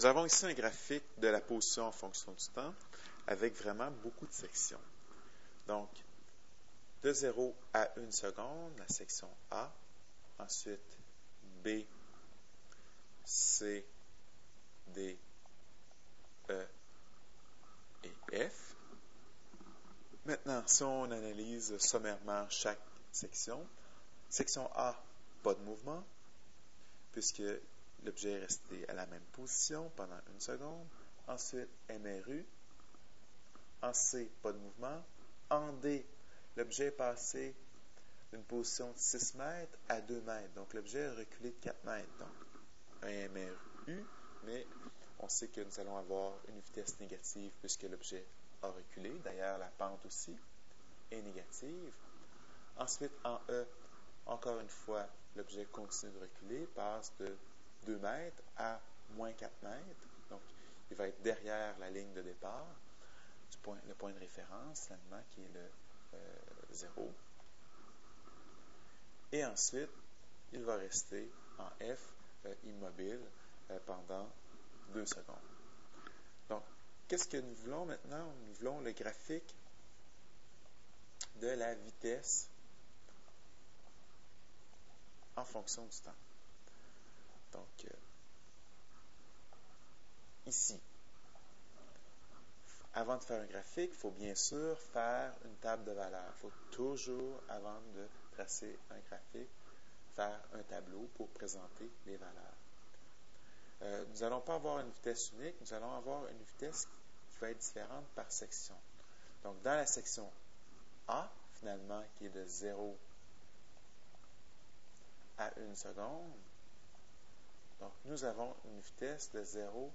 Nous avons ici un graphique de la position en fonction du temps avec vraiment beaucoup de sections. Donc, de 0 à 1 seconde, la section A, ensuite B, C, D, E et F. Maintenant, si on analyse sommairement chaque section, section A, pas de mouvement, puisque l'objet est resté à la même position pendant 1 seconde. Ensuite, MRU. En C, pas de mouvement. En D, l'objet est passé d'une position de 6 mètres à 2 mètres. Donc, l'objet a reculé de 4 mètres. Donc, un MRU, mais on sait que nous allons avoir une vitesse négative puisque l'objet a reculé. D'ailleurs, la pente aussi est négative. Ensuite, en E, encore une fois, l'objet continue de reculer, passe de 2 mètres à moins 4 mètres. Donc, il va être derrière la ligne de départ, le point de référence, finalement, qui est le 0. Et ensuite, il va rester en F immobile pendant 2 secondes. Donc, qu'est-ce que nous voulons maintenant? Nous voulons le graphique de la vitesse en fonction du temps. Donc, ici, avant de faire un graphique, il faut bien sûr faire une table de valeurs. Il faut toujours, avant de tracer un graphique, faire un tableau pour présenter les valeurs. Nous n'allons pas avoir une vitesse unique, nous allons avoir une vitesse qui va être différente par section. Donc, dans la section A, finalement, qui est de 0 à 1 seconde, donc nous avons une vitesse de 0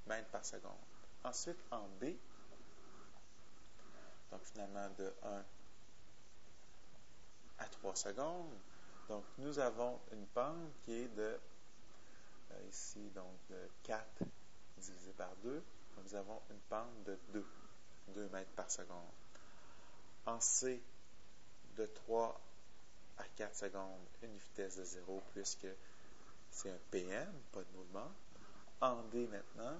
mètres par seconde. Ensuite, en B, donc finalement de 1 à 3 secondes, donc nous avons une pente qui est de, ici, donc de 4 divisé par 2, donc nous avons une pente de 2 mètres par seconde. En C, de 3 à 4 secondes, une vitesse de 0 puisque c'est un PM, pas de mouvement. En D maintenant,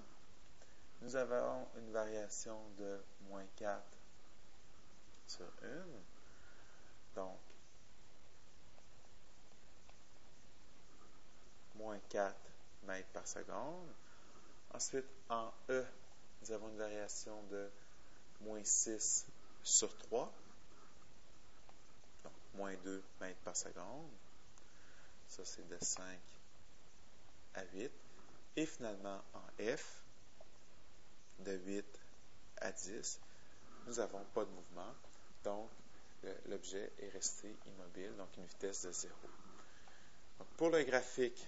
nous avons une variation de moins 4 sur 1. Donc, moins 4 mètres par seconde. Ensuite, en E, nous avons une variation de moins 6 sur 3. Donc, moins 2 mètres par seconde. Ça, c'est de 5 à 8. Et finalement, en F, de 8 à 10, nous n'avons pas de mouvement. Donc, l'objet est resté immobile, donc une vitesse de 0. Donc, pour le graphique,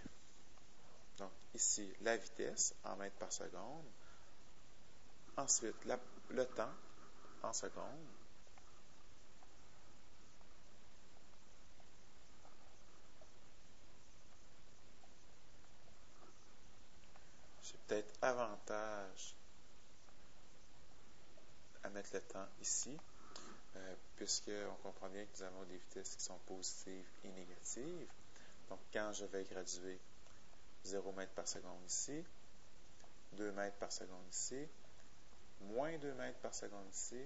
donc ici, la vitesse en mètres par seconde. Ensuite, le temps en secondes. J'ai peut-être avantage à mettre le temps ici, puisqu'on comprend bien que nous avons des vitesses qui sont positives et négatives. Donc, quand je vais graduer 0 mètres par seconde ici, 2 mètres par seconde ici, moins 2 mètres par seconde ici,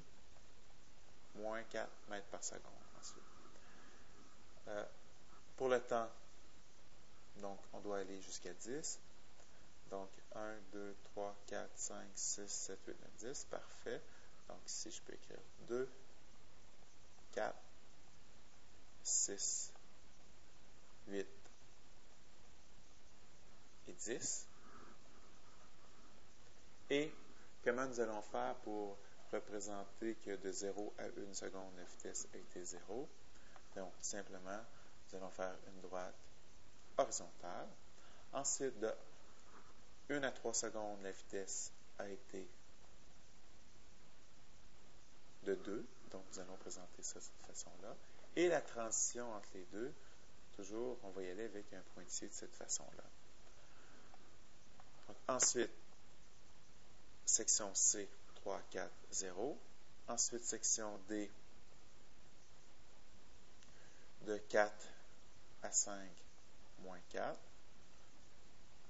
moins 4 mètres par seconde ensuite. Pour le temps, donc, on doit aller jusqu'à 10. Donc, 1, 2, 3, 4, 5, 6, 7, 8, 9, 10. Parfait. Donc, ici, je peux écrire 2, 4, 6, 8 et 10. Et comment nous allons faire pour représenter que de 0 à 1 seconde, la vitesse a été 0? Donc, simplement, nous allons faire une droite horizontale. Ensuite, de 1 à 3 secondes, la vitesse a été de 2. Donc, nous allons présenter ça de cette façon-là. Et la transition entre les deux, toujours, on va y aller avec un pointillé de cette façon-là. Donc, ensuite, section C, 3, 4, 0. Ensuite, section D, de 4 à 5, moins 4.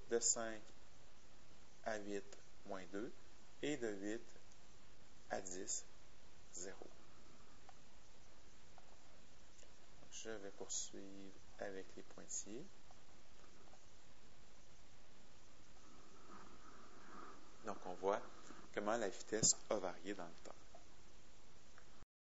de 5 à 8, moins 2, et de 8 à 10, 0. Je vais poursuivre avec les pointillés. Donc, on voit comment la vitesse a varié dans le temps.